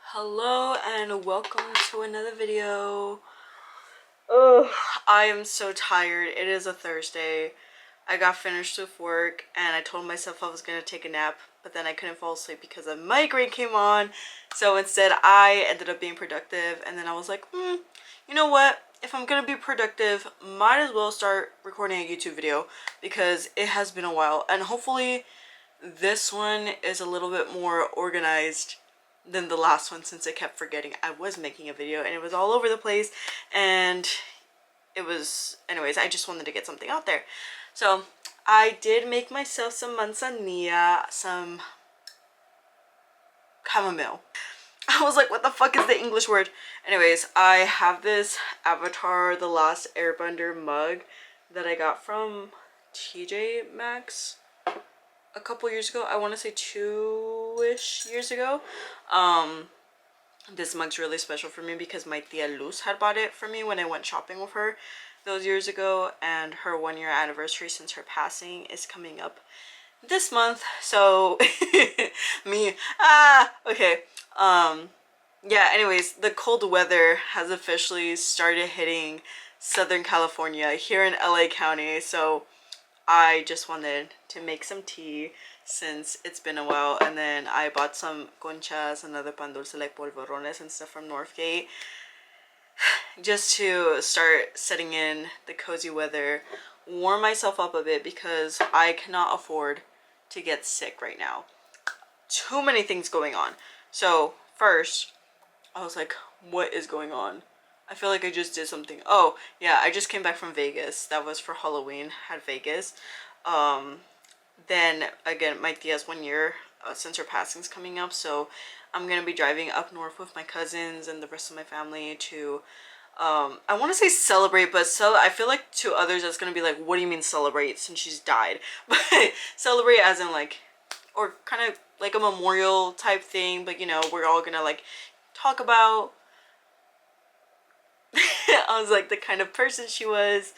Hello and welcome to another video. Oh, I am so tired. It is a Thursday. I got finished with work and I told myself I was gonna take a nap, but then I couldn't fall asleep because a migraine came on. So instead I ended up being productive, and then I was like, you know what? If I'm gonna be productive, might as well start recording a YouTube video because it has been a while, and hopefully this one is a little bit more organized than the last one, since I kept forgetting I was making a video and it was all over the place, and it was, anyways, I just wanted to get something out there. So I did make myself some manzanilla, some chamomile. I was like, what the fuck is the English word? Anyways, I have this Avatar The Last Airbender mug that I got from TJ Maxx a couple years ago. I want to say 2-ish years ago. This mug's really special for me because my tia Luz had bought it for me when I went shopping with her those years ago, and her 1-year anniversary since her passing is coming up this month. So okay. Yeah, anyways, the cold weather has officially started hitting Southern California here in LA County, so I just wanted to make some tea since it's been a while, and then I bought some conchas and other pan dulce like polvorones and stuff from Northgate just to start setting in the cozy weather, warm myself up a bit because I cannot afford to get sick right now. Too many things going on. So first, I was like, what is going on? I feel like I just did something. Oh yeah, I just came back from Vegas. That was for Halloween at Vegas. Then again, my tia's 1 year since her passing's coming up, so I'm gonna be driving up north with my cousins and the rest of my family to I want to say celebrate, but I feel like to others that's gonna be like, what do you mean celebrate since she's died? But celebrate as in like, or kind of like a memorial type thing, but you know, we're all gonna like talk about I was like the kind of person she was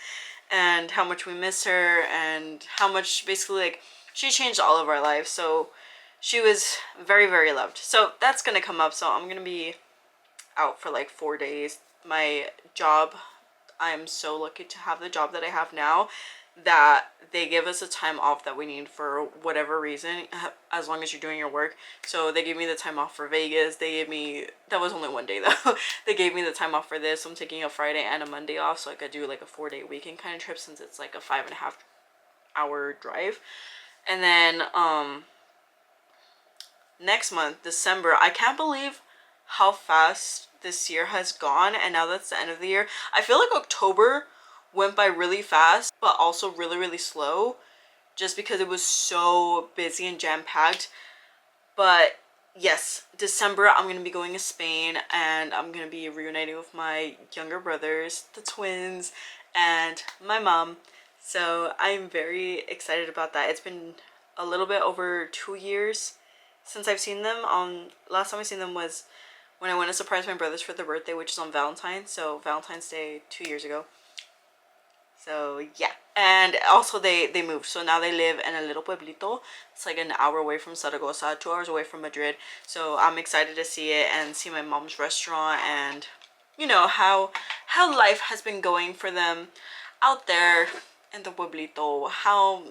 and how much we miss her and how much basically like she changed all of our lives. So she was very, very loved. So that's gonna come up. So I'm gonna be out for like 4 days. My job, I'm so lucky to have the job that I have now, that they give us a time off that we need for whatever reason, as long as you're doing your work. So they gave me the time off for Vegas. They gave me, that was only 1 day though. They gave me the time off for this. I'm taking a Friday and a Monday off so I could do like a 4-day weekend kind of trip, since it's like a 5.5 hour drive. And then next month, December, I can't believe how fast this year has gone, and now that's the end of the year. I feel like October went by really fast, but also really, really slow, just because it was so busy and jam-packed. But yes, December I'm gonna be going to Spain, and I'm gonna be reuniting with my younger brothers, the twins, and my mom. So I'm very excited about that. It's been a little bit over 2 years since I've seen them. Last time I seen them was when I went to surprise my brothers for their birthday, which is on Valentine's. So Valentine's Day 2 years ago. So yeah, and also they moved, so now they live in a little pueblito. It's like an hour away from Zaragoza, 2 hours away from Madrid. So I'm excited to see it and see my mom's restaurant, and you know how life has been going for them out there in the pueblito. How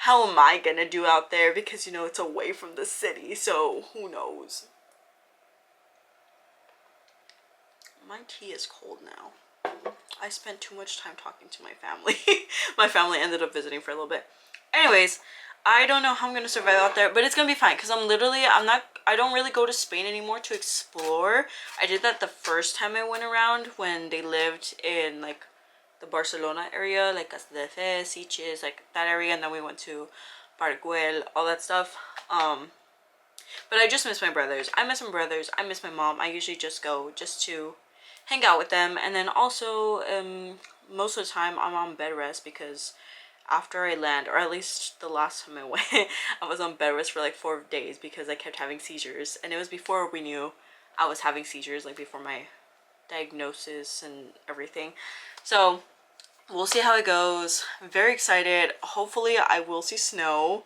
am I gonna do out there, because you know it's away from the city, so who knows. My tea is cold now. I spent too much time talking to my family. My family ended up visiting for a little bit. Anyways, I don't know how I'm gonna survive out there, but it's gonna be fine, because I don't really go to Spain anymore to explore. I did that the first time I went around, when they lived in like the Barcelona area, like Casa de Fe, Sitges, like that area, and then we went to Barguel, all that stuff. But I just miss my brothers. I miss my brothers. I miss my mom. I usually just go just to hang out with them, and then also most of the time I'm on bed rest, because after I land, or at least the last time I went, I was on bed rest for like 4 days because I kept having seizures, and it was before we knew I was having seizures, like before my diagnosis and everything. So we'll see how it goes. I'm very excited. Hopefully I will see snow,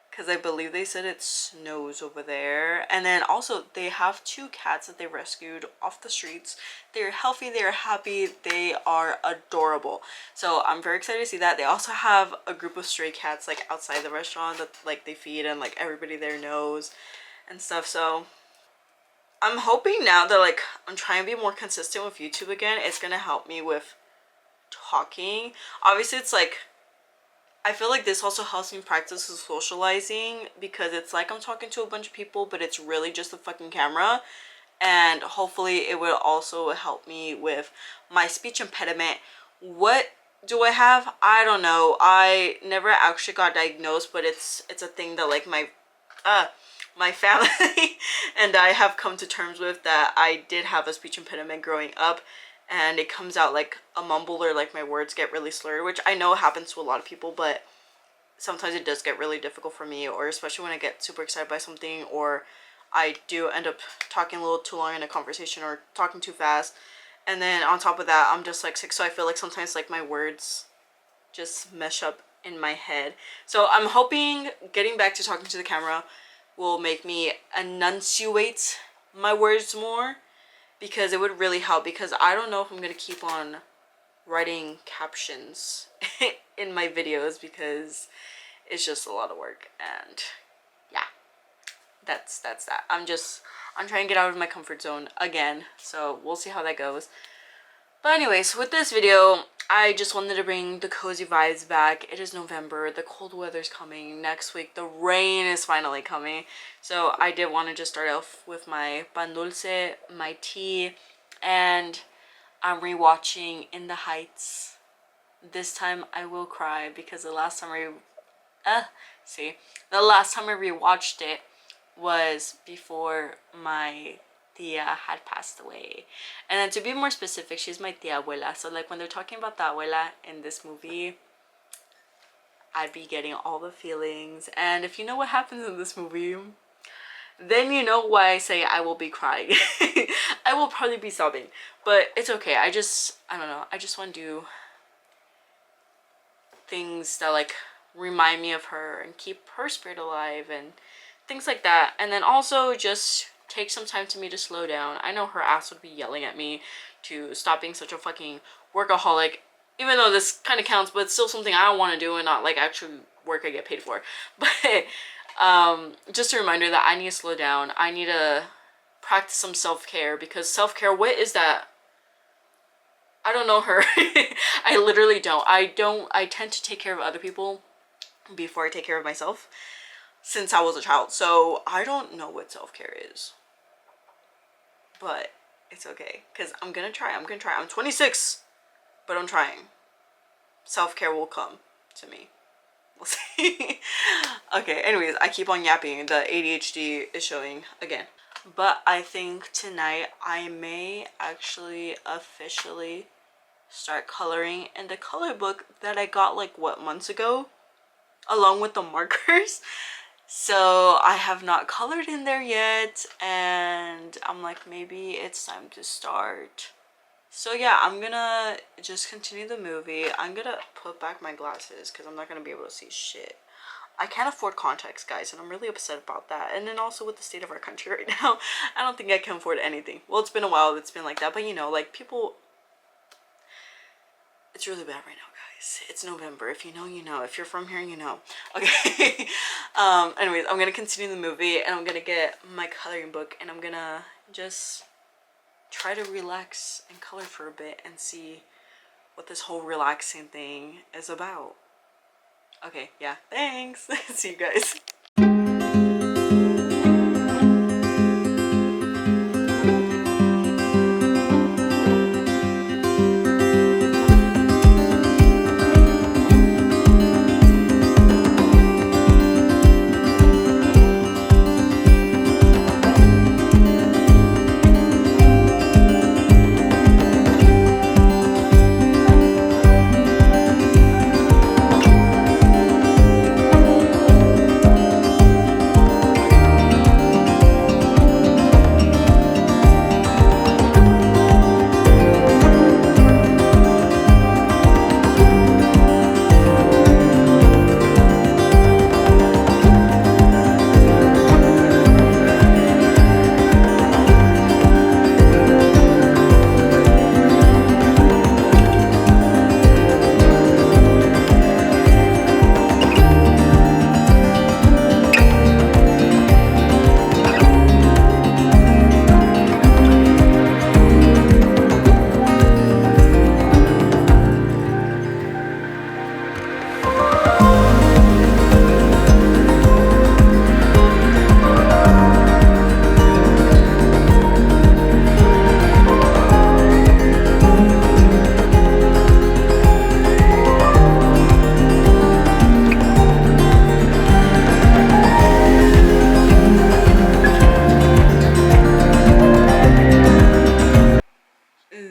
because I believe they said it snows over there. And then also they have 2 cats that they rescued off the streets. They're healthy, they're happy, they are adorable. So I'm very excited to see that. They also have a group of stray cats like outside the restaurant that like they feed, and like everybody there knows and stuff. So I'm hoping now that like I'm trying to be more consistent with YouTube again, it's gonna help me with talking. Obviously it's like, I feel like this also helps me practice socializing, because it's like I'm talking to a bunch of people, but it's really just a fucking camera. And hopefully it will also help me with my speech impediment. What do I have? I don't know. I never actually got diagnosed, but it's a thing that like my family and I have come to terms with, that I did have a speech impediment growing up, and it comes out like a mumble, or like my words get really slurred, which I know happens to a lot of people, but sometimes it does get really difficult for me, or especially when I get super excited by something, or I do end up talking a little too long in a conversation, or talking too fast. And then on top of that, I'm just like sick, so I feel like sometimes like my words just mesh up in my head. So I'm hoping getting back to talking to the camera will make me enunciate my words more, because it would really help, because I don't know if I'm gonna keep on writing captions in my videos, because it's just a lot of work. And yeah, that's that. I'm trying to get out of my comfort zone again, so we'll see how that goes. But anyways, with this video, I just wanted to bring the cozy vibes back. It is November, the cold weather's coming next week, the rain is finally coming. So I did want to just start off with my pan dulce, my tea, and I'm rewatching In the Heights. This time I will cry, because the last time I rewatched it was before my tia had passed away. And then to be more specific, she's my tia abuela. So like when they're talking about the abuela in this movie, I'd be getting all the feelings. And if you know what happens in this movie, then you know why I say I will be crying. I will probably be sobbing, but it's okay. I don't know. I just want to do things that like remind me of her and keep her spirit alive and things like that. And then also just take some time to me to slow down. I know her ass would be yelling at me to stop being such a fucking workaholic, even though this kind of counts, but it's still something I don't want to do and not like actually work I get paid for. But just a reminder that I need to slow down. I need to practice some self-care, because self-care, what is that? I don't know her. I literally don't. I tend to take care of other people before I take care of myself since I was a child. So I don't know what self-care is. But it's okay, because I'm gonna try. I'm 26, but I'm trying. Self-care will come to me. We'll see. Okay, anyways, I keep on yapping. The ADHD is showing again. But I think tonight I may actually officially start coloring in the color book that I got like what, months ago, along with the markers. So I have not colored in there yet, and I'm like, maybe it's time to start So yeah, I'm gonna just continue the movie. I'm gonna put back my glasses because I'm not gonna be able to see shit. I can't afford contacts, guys, and I'm really upset about that. And then also with the state of our country right now, I don't think I can afford anything. Well, it's been a while it's been like that, but you know, like people, it's really bad right now, guys. It's November. If you know, you know. If you're from here, you know. Okay. Anyways, I'm gonna continue the movie and I'm gonna get my coloring book and I'm gonna just try to relax and color for a bit and see what this whole relaxing thing is about. Okay, yeah, thanks. See you guys.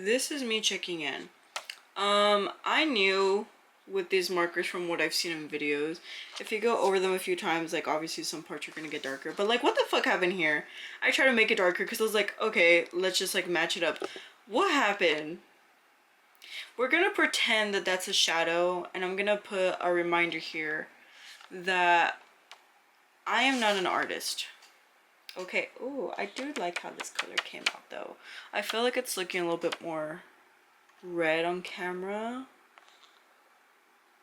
This is me checking in. I knew with these markers from what I've seen in videos, if you go over them a few times, like obviously some parts are gonna get darker, but like what the fuck happened here? I tried to make it darker because I was like, okay, let's just like match it up. What happened? We're gonna pretend that that's a shadow, and I'm gonna put a reminder here that I am not an artist. Okay, oh, I do like how this color came out though. I feel like it's looking a little bit more red on camera.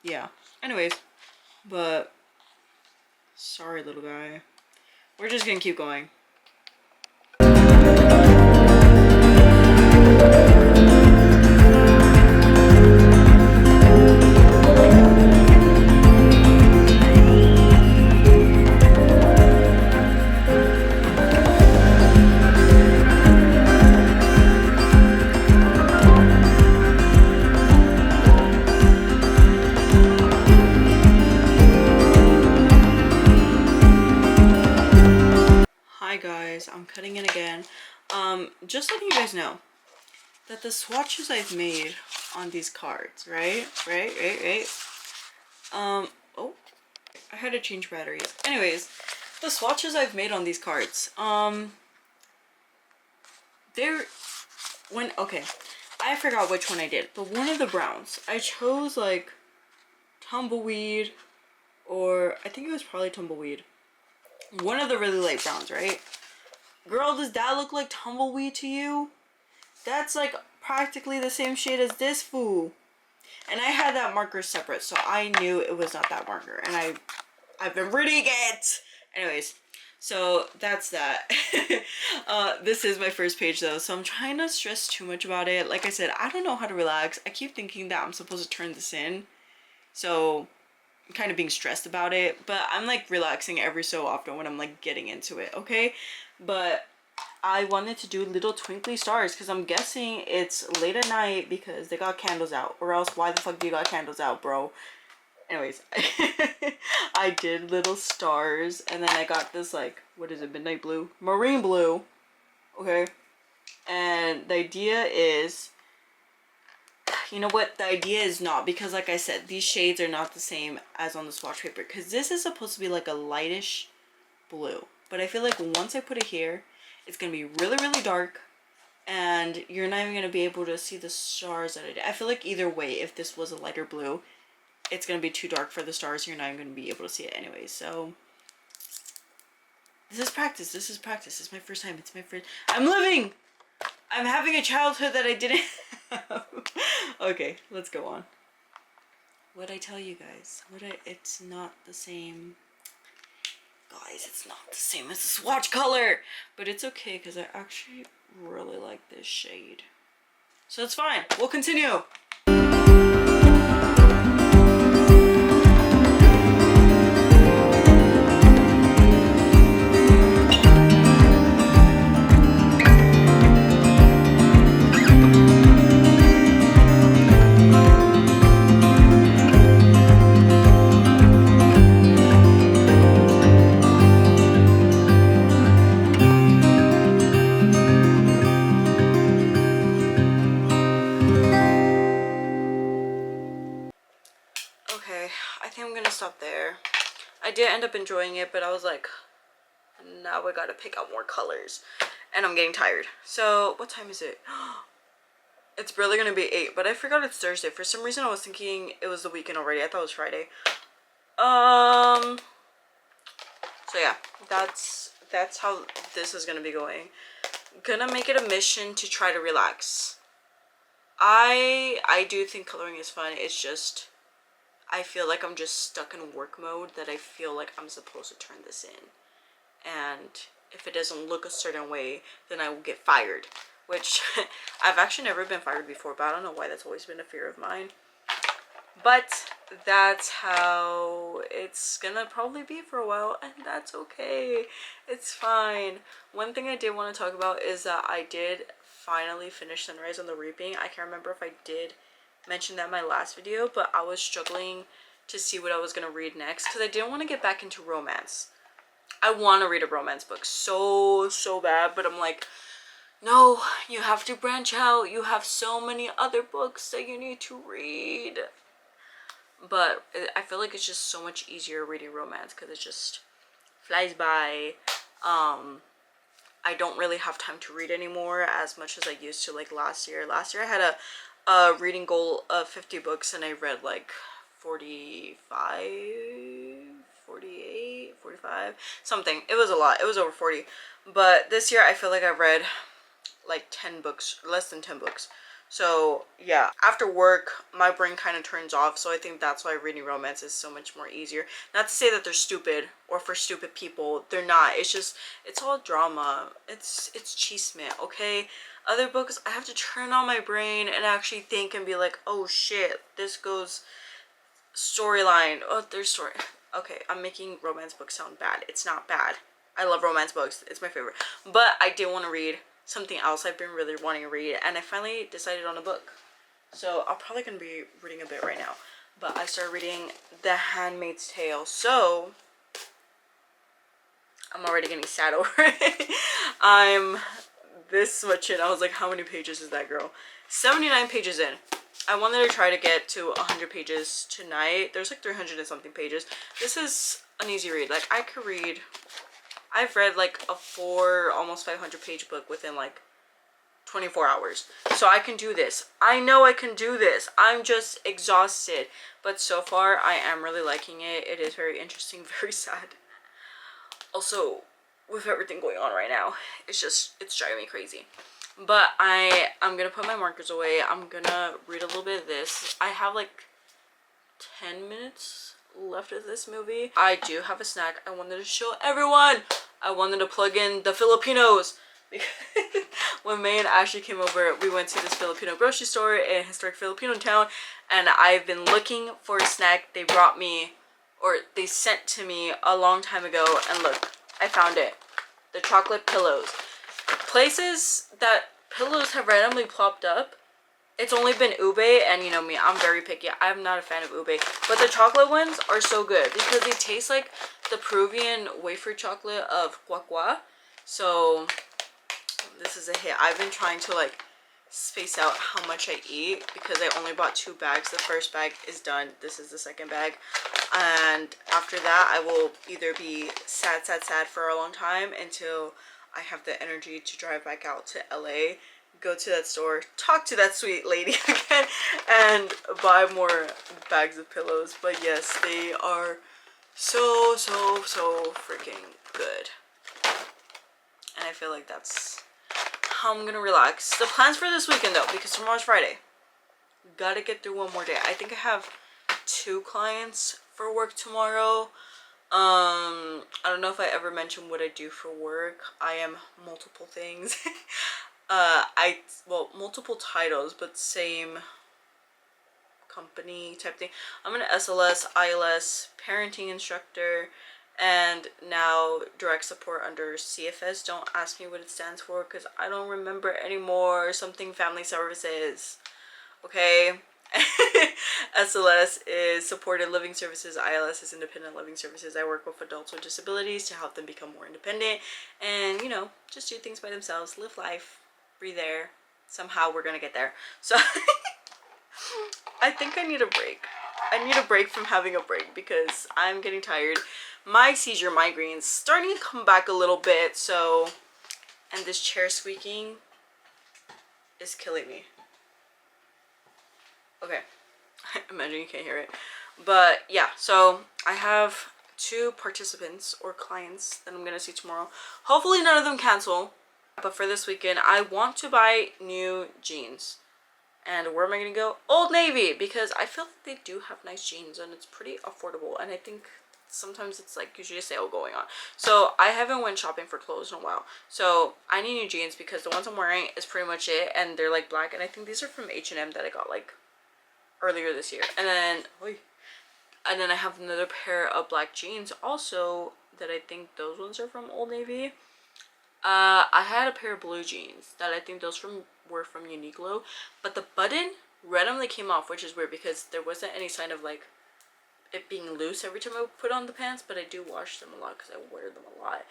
Yeah, anyways, but sorry little guy. We're just gonna keep going. Hi guys, I'm cutting in again. Just letting you guys know that the swatches I've made on these cards, right? Oh, I had to change batteries. Anyways, the swatches I've made on these cards, okay, I forgot which one I did, but one of the browns, I chose like tumbleweed, or I think it was probably tumbleweed. One of the really light browns, right? Girl, does that look like tumbleweed to you? That's like practically the same shade as this fool. And I had that marker separate, so I knew it was not that marker. And I've been reading it. Anyways, so that's that. This is my first page though, so I'm trying not to stress too much about it. Like I said, I don't know how to relax. I keep thinking that I'm supposed to turn this in. So I'm kind of being stressed about it, but I'm like relaxing every so often when I'm like getting into it, okay? But I wanted to do little twinkly stars because I'm guessing it's late at night because they got candles out, or else why the fuck do you got candles out, bro? Anyways, I did little stars, and then I got this like, what is it, midnight blue? Marine blue, okay? And the idea is, you know what, the idea is not, because like I said, these shades are not the same as on the swatch paper, because this is supposed to be like a lightish blue, but I feel like once I put it here, it's gonna be really dark, and you're not even gonna be able to see the stars that I did. I feel like either way, if this was a lighter blue, it's gonna be too dark for the stars. You're not even gonna be able to see it anyway. So this is practice. This is practice. It's my first time. It's my first. I'm having a childhood that I didn't have. Okay, let's go on. What'd I tell you guys? It's not the same. Guys, it's not the same as the swatch color. But it's okay because I actually really like this shade. So it's fine. We'll continue. Okay, I think I'm gonna stop there. I did end up enjoying it, but I was like, now I gotta pick out more colors. And I'm getting tired. So, what time is it? It's barely gonna be 8, but I forgot it's Thursday. For some reason, I was thinking it was the weekend already. I thought it was Friday. So yeah, that's how this is gonna be going. Gonna make it a mission to try to relax. I do think coloring is fun. It's just, I feel like I'm just stuck in work mode that I feel like I'm supposed to turn this in. And if it doesn't look a certain way, then I will get fired. Which, I've actually never been fired before, but I don't know why that's always been a fear of mine. But that's how it's gonna probably be for a while, and that's okay. It's fine. One thing I did want to talk about is that I did finally finish Sunrise on the Reaping. I can't remember if I did mention that in my last video, but I was struggling to see what I was gonna read next because I didn't want to get back into romance. I want to read a romance book so bad, but I'm like, no, you have to branch out. You have so many other books that you need to read. But I feel like it's just so much easier reading romance because it just flies by. I don't really have time to read anymore as much as I used to, like last year. Last year I had a reading goal of 50 books and I read like 45, 48, 45, something. It was a lot. It was over 40. But this year I feel like I read like 10 books, less than 10 books. So yeah, after work my brain kind of turns off, so I think that's why reading romance is so much more easier. Not to say that they're stupid or for stupid people, they're not. It's just, it's all drama. It's chisme, okay? Other books I have to turn on my brain and actually think and be like, oh shit, this goes storyline, oh there's story. Okay, I'm making romance books sound bad. It's not bad. I love romance books. It's my favorite. But I did want to read something else I've been really wanting to read, and I finally decided on a book. So I'm probably gonna be reading a bit right now. But I started reading The Handmaid's Tale. So I'm already getting sad over it. I'm this much in. I was like, how many pages is that, girl? 79 pages in. I wanted to try to get to 100 pages tonight. There's like 300 and something pages. This is an easy read. Like I could read, I've read like a almost 500 page book within like 24 hours. So I can do this. I know I can do this. I'm just exhausted. But so far I am really liking it. It is very interesting, very sad. Also, with everything going on right now, it's driving me crazy. But I'm gonna put my markers away. I'm gonna read a little bit of this. I have like 10 minutes left of this movie. I do have a snack I wanted to show everyone. I wanted to plug in the Filipinos. Because when May and Ashley came over, we went to this Filipino grocery store in historic Filipino town, and I've been looking for a snack. They brought me, or they sent to me a long time ago, and look, I found it. The chocolate pillows. Places that pillows have randomly plopped up, it's only been ube, and you know me, I'm very picky. I'm not a fan of ube, but the chocolate ones are so good because they taste like the Peruvian wafer chocolate of guacua. So this is a hit. I've been trying to like space out how much I eat because I only bought 2 bags. The first bag is done. This is the second bag, and after that I will either be sad for a long time until I have the energy to drive back out to LA, go to that store, talk to that sweet lady again, and buy more bags of pillows. But yes, they are so freaking good. And I feel like that's how I'm gonna relax. The plans for this weekend though, because tomorrow's Friday. Gotta get through one more day. I think I have 2 clients for work tomorrow. I don't know if I ever mentioned what I do for work. I am multiple things. Well, multiple titles, but same company type thing. I'm an SLS, ILS, parenting instructor, and now direct support under CFS. Don't ask me what it stands for because I don't remember anymore. Something family services. Okay. SLS is supported living services. ILS is independent living services. I work with adults with disabilities to help them become more independent and, you know, just do things by themselves, live life, breathe air. Somehow we're gonna get there. So I think I need a break. I need a break from having a break because I'm getting tired. My seizure migraines starting to come back a little bit. So, and this chair squeaking is killing me. Okay, imagine you can't hear it. But yeah, so I have 2 participants or clients that I'm gonna see tomorrow. Hopefully none of them cancel. But for this weekend, I want to buy new jeans. And where am I gonna go? Old Navy, because I feel like they do have nice jeans and it's pretty affordable. And I think sometimes it's like usually a sale going on. So I haven't went shopping for clothes in a while. So I need new jeans because the ones I'm wearing is pretty much it. And they're like black. And I think these are from H&M that I got like earlier this year. And then I have another pair of black jeans also that I think those ones are from Old Navy. I had a pair of blue jeans that I think those were from Uniqlo, but the button randomly came off, which is weird because there wasn't any sign of like it being loose every time I put on the pants, but I do wash them a lot because I wear them a lot.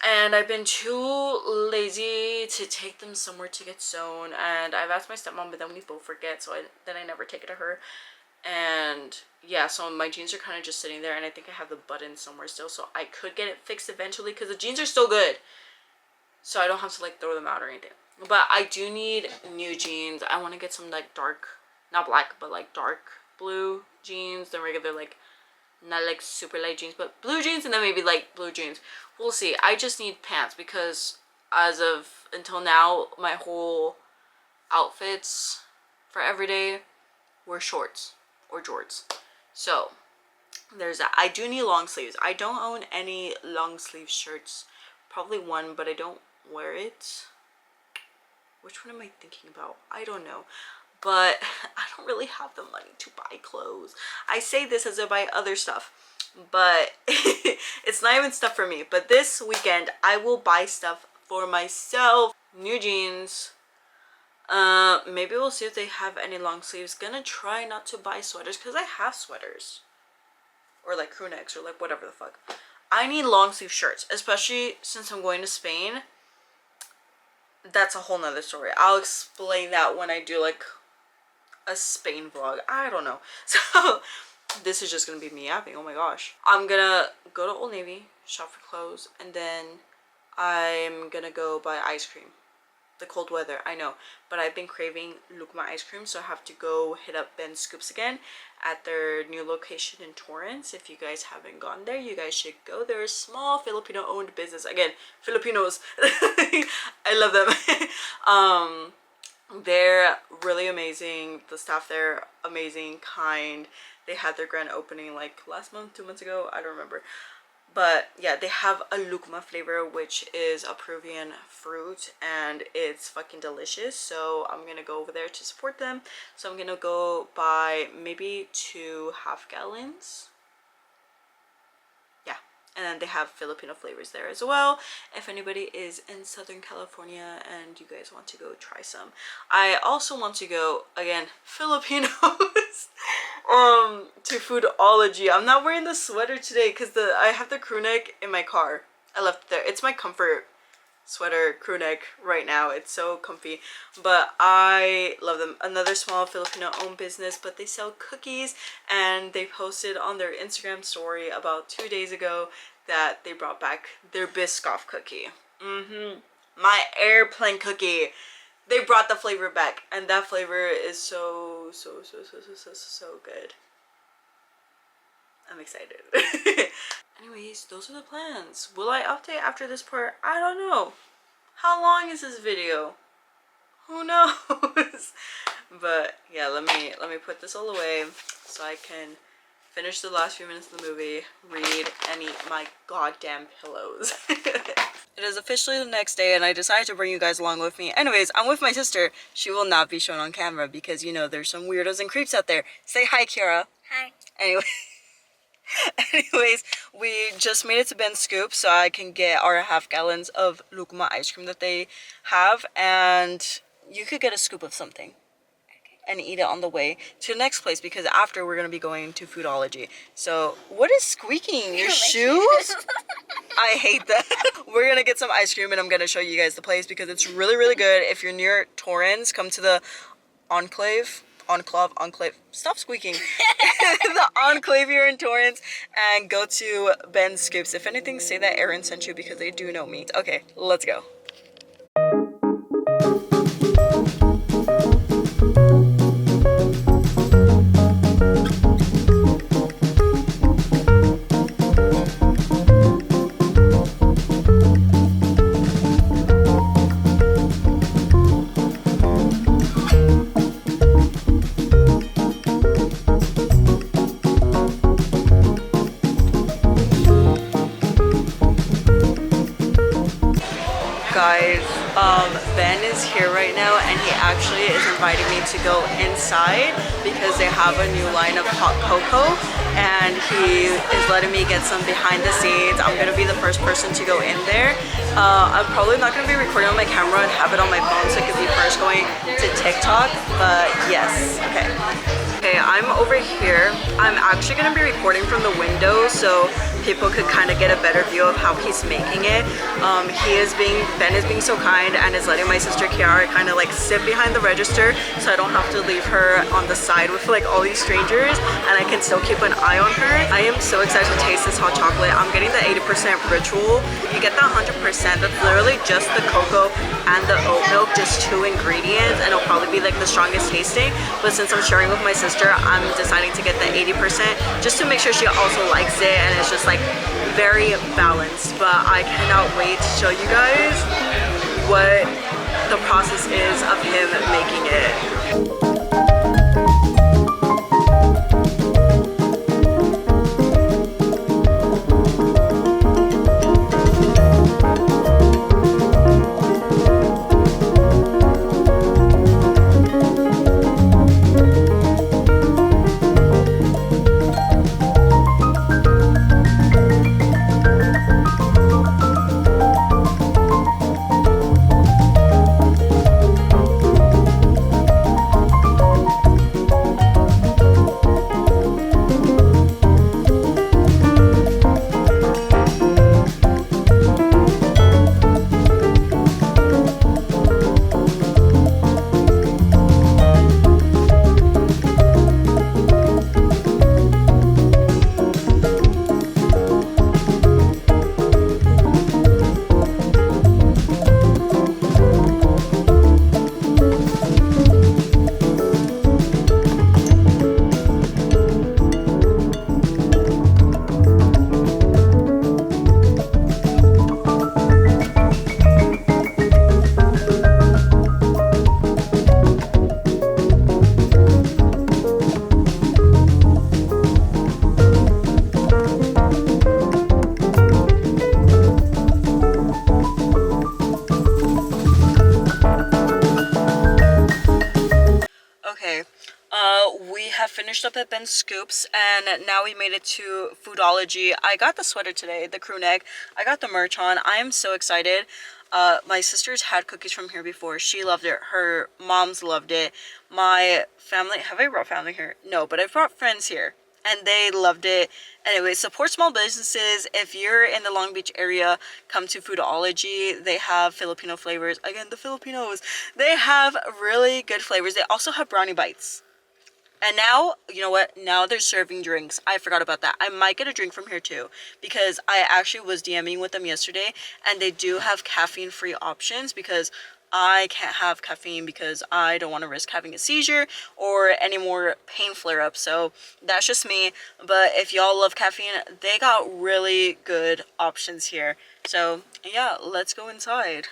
And I've been too lazy to take them somewhere to get sewn, and I've asked my stepmom, but then we both forget, so I never take it to her. And yeah, so my jeans are kind of just sitting there, and I think I have the button somewhere still, so I could get it fixed eventually because the jeans are still good, so I don't have to like throw them out or anything. But I do need new jeans. I want to get some like dark, not black, but like dark blue jeans than regular, like not like super light jeans, but blue jeans, and then maybe like blue jeans. We'll see. I just need pants because as of until now, my whole outfits for everyday were shorts or jorts. So there's that. I do need long sleeves. I don't own any long sleeve shirts. Probably one, but I don't wear it. Which one am I thinking about? I don't know. But I don't really have the money to buy clothes. I say this as I buy other stuff, but it's not even stuff for me. But this weekend, I will buy stuff for myself. New jeans. Maybe we'll see if they have any long sleeves. Gonna try not to buy sweaters because I have sweaters. Or like crew necks or like whatever the fuck. I need long sleeve shirts, especially since I'm going to Spain. That's a whole nother story. I'll explain that when I do like a Spain vlog. I don't know. So this is just gonna be me yapping. Oh my gosh. I'm gonna go to Old Navy, shop for clothes, and then I'm gonna go buy ice cream. The cold weather, I know, but I've been craving Lucma ice cream, so I have to go hit up Ben Scoops again at their new location in Torrance. If you guys haven't gone there, you guys should go. They're a small Filipino owned business. Again, Filipinos. I love them. They're really amazing. The staff there, amazing, kind. They had their grand opening like last month, 2 months ago, I don't remember. But yeah, they have a lucma flavor, which is a Peruvian fruit, and it's fucking delicious. So I'm gonna go over there to support them. So I'm gonna go buy maybe 2 half-gallons. Yeah, and then they have Filipino flavors there as well. If anybody is in Southern California and you guys want to go try some. I also want to go, again, Filipinos, to Foodologie. I'm not wearing the sweater today because I have the crew neck in my car. I left it there. It's my comfort sweater crew neck right now. It's so comfy, but I love them. Another small Filipino owned business, but they sell cookies, and they posted on their Instagram story about 2 days ago that they brought back their Biscoff cookie. my airplane cookie. They brought the flavor back, and that flavor is so good. I'm excited. Anyways, those are the plans. Will I update after this part? I don't know. How long is this video? Who knows? But yeah, let me put this all away so I can finish the last few minutes of the movie, read, and eat my goddamn pillows. It is officially the next day, and I decided to bring you guys along with me. Anyways, I'm with my sister. She will not be shown on camera because, you know, there's some weirdos and creeps out there. Say hi, Kira. Hi. Anyway. Anyways, we just made it to Ben Scoops so I can get our half gallons of Lukma ice cream that they have, and you could get a scoop of something and eat it on the way to the next place because after we're gonna be going to Foodologie. So what is squeaking? Your shoes? I hate that. We're gonna get some ice cream and I'm gonna show you guys the place because it's really good. If you're near Torrance, come to the Enclave. Stop squeaking. The Enclave here in Torrance, and go to Ben Scoops. If anything, say that Erin sent you because they do know me. Okay, let's go. Guys, Ben is here right now and he actually is inviting me to go inside because they have a new line of hot cocoa and he is letting me get some behind the scenes. I'm gonna be the first person to go in there. I'm probably not gonna be recording on my camera and have it on my phone so it could be first going to TikTok, but yes, okay. Okay, I'm over here. I'm actually gonna be recording from the window so people could kind of get a better view of how he's making it. Ben is being so kind and is letting my sister Kiara kind of like sit behind the register so I don't have to leave her on the side with like all these strangers and I can still keep an eye on her. I am so excited to taste this hot chocolate. I'm getting the 80% ritual. You get the 100%, that's literally just the cocoa and the oat milk, just 2 ingredients, and it'll probably be like the strongest tasting. But since I'm sharing with my sister, I'm deciding to get the 80% just to make sure she also likes it and it's just like very balanced. But I cannot wait to show you guys what the process is of him making it. We have finished up at Ben Scoops and now we made it to Foodologie. I got the sweater today, the crew neck. I got the merch on. I am so excited. My sister's had cookies from here before. She loved it. Her moms loved it. My family, have I brought family here? No, but I brought friends here and they loved it. Anyway, support small businesses. If you're in the Long Beach area, come to Foodologie. They have Filipino flavors. Again, the Filipinos. They have really good flavors. They also have brownie bites. And now, you know what? Now they're serving drinks. I forgot about that. I might get a drink from here too, because I actually was DMing with them yesterday, and they do have caffeine-free options, because I can't have caffeine because I don't want to risk having a seizure or any more pain flare-ups. So that's just me. But if y'all love caffeine, they got really good options here. So yeah, let's go inside.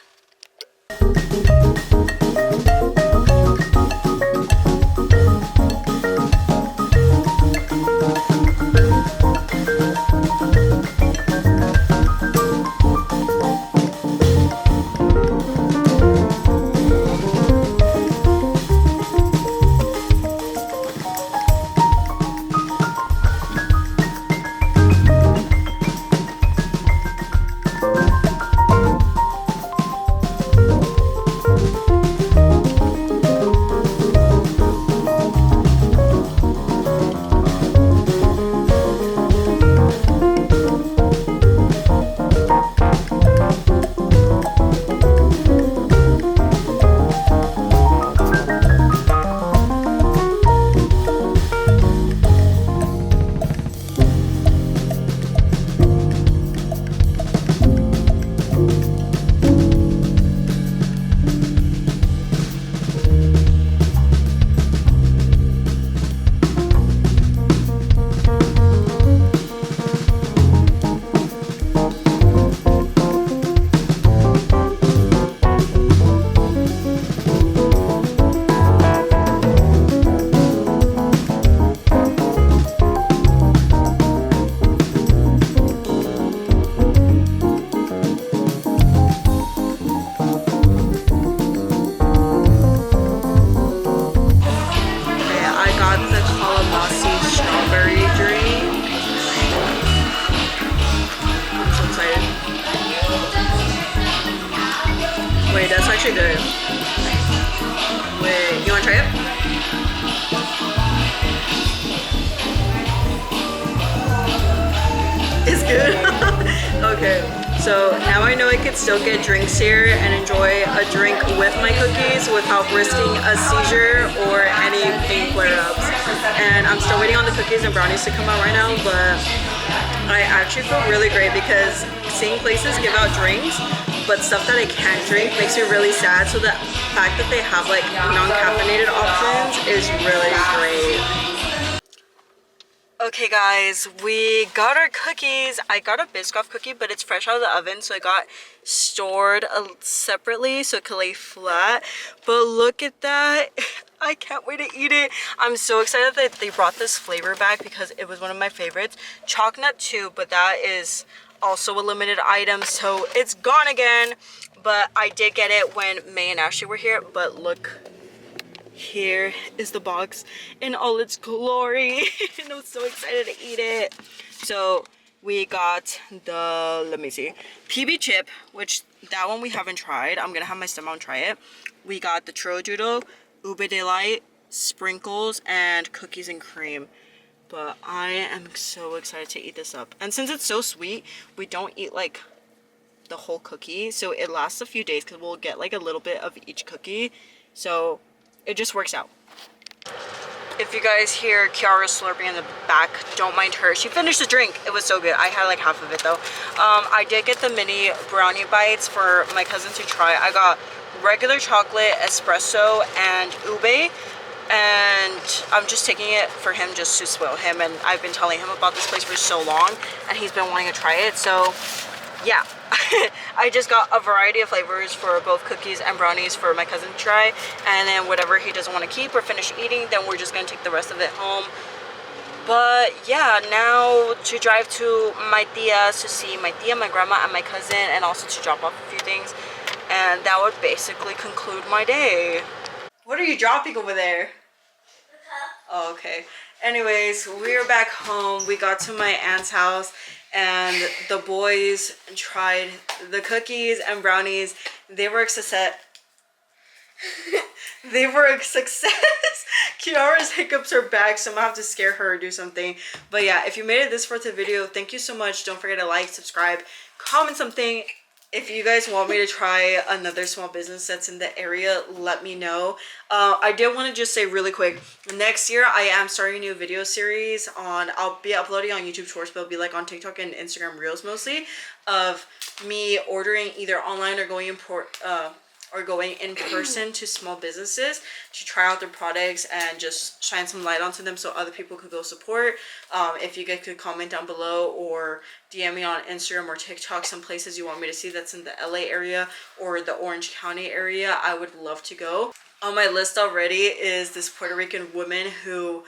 Wait, that's actually good. Wait, you wanna try it? It's good. Okay, so now I know I could still get drinks here and enjoy a drink with my cookies without risking a seizure or any pain flare-ups. And I'm still waiting on the cookies and brownies to come out right now, but I actually feel really great because seeing places give out drinks but stuff that I can't drink makes me really sad. So the fact that they have like non-caffeinated options is really great. Okay guys, we got our cookies. I got a Biscoff cookie, but it's fresh out of the oven, so it got stored separately so it could lay flat. But look at that. I can't wait to eat it. I'm so excited that they brought this flavor back because it was one of my favorites. Chocolate too, but that is also a limited item, so it's gone again. But I did get it when May and Ashley were here. But look, here is the box in all its glory. And I'm so excited to eat it. So we got the, let me see, PB chip, which that one we haven't tried. I'm gonna have my stepmom try it. We got the churro, ube delight, sprinkles, and cookies and cream. But I am so excited to eat this up. And since it's so sweet, we don't eat like the whole cookie, so it lasts a few days because we'll get like a little bit of each cookie, so it just works out. If you guys hear Kiara slurping in the back, don't mind her. She finished the drink. It was so good. I had like half of it though. I did get the mini brownie bites for my cousin to try. I got regular chocolate, espresso, and ube. And I'm just taking it for him just to spoil him. And I've been telling him about this place for so long, and he's been wanting to try it. So yeah, I just got a variety of flavors for both cookies and brownies for my cousin to try. And then whatever he doesn't want to keep or finish eating, then we're just going to take the rest of it home. But yeah, now to drive to my tia's to see my tia, my grandma, and my cousin, and also to drop off a few things. And that would basically conclude my day. What are you dropping over there? Oh, okay. Anyways, we're back home. We got to my aunt's house and the boys tried the cookies and brownies. They were a success. They were a success. Kiara's hiccups are back, so I'm gonna have to scare her or do something. But yeah, if you made it this far to the video, thank you so much. Don't forget to like, subscribe, comment something. if you guys want me to try another small business that's in the area, let me know. I did want to just say really quick, next year I am starting a new video series on, I'll be uploading on YouTube Shorts, but it'll be like on TikTok and Instagram Reels mostly, of me ordering either online or going in person to small businesses to try out their products and just shine some light onto them so other people could go support. If you guys could comment down below or DM me on Instagram or TikTok some places you want me to see that's in the LA area or the Orange County area, I would love to go. On my list already is this Puerto Rican woman who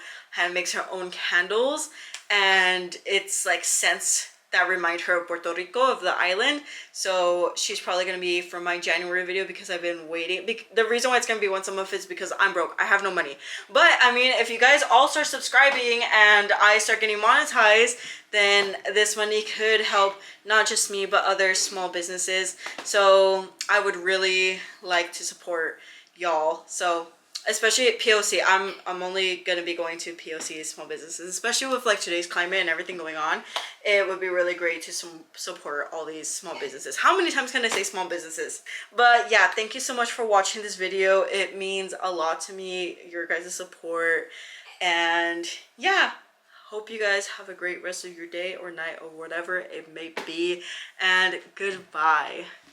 makes her own candles, and it's like scents that remind her of Puerto Rico, of the island. So she's probably gonna be for my January video because I've been waiting. The reason why it's gonna be once a month is because I'm broke. I have no money. But I mean, if you guys all start subscribing and I start getting monetized, then this money could help not just me but other small businesses. So I would really like to support y'all. So especially at POC, I'm only gonna be going to POC, small businesses, especially with like today's climate and everything going on. It would be really great to support all these small businesses. How many times can I say small businesses? But yeah, thank you so much for watching this video. It means a lot to me, your guys' support. And yeah, hope you guys have a great rest of your day or night or whatever it may be, and goodbye.